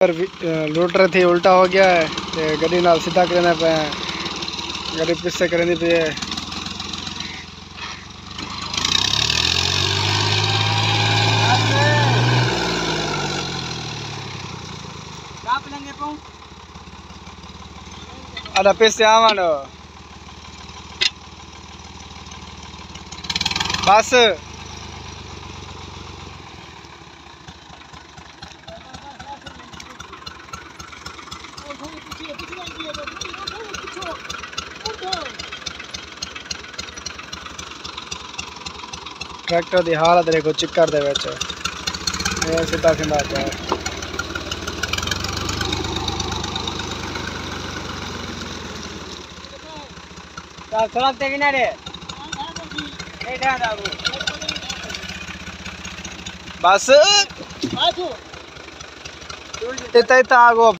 पर लूटर थी उल्टा हो गया है ते गड्डी नाल सीधा करने पे गड्डी पिछे करनी पे है। अरे पिछे आवानो बस ट्रैक्टर की हालत देखो चिक्कर दे विच सीधा सीधा पे बस इतना आगो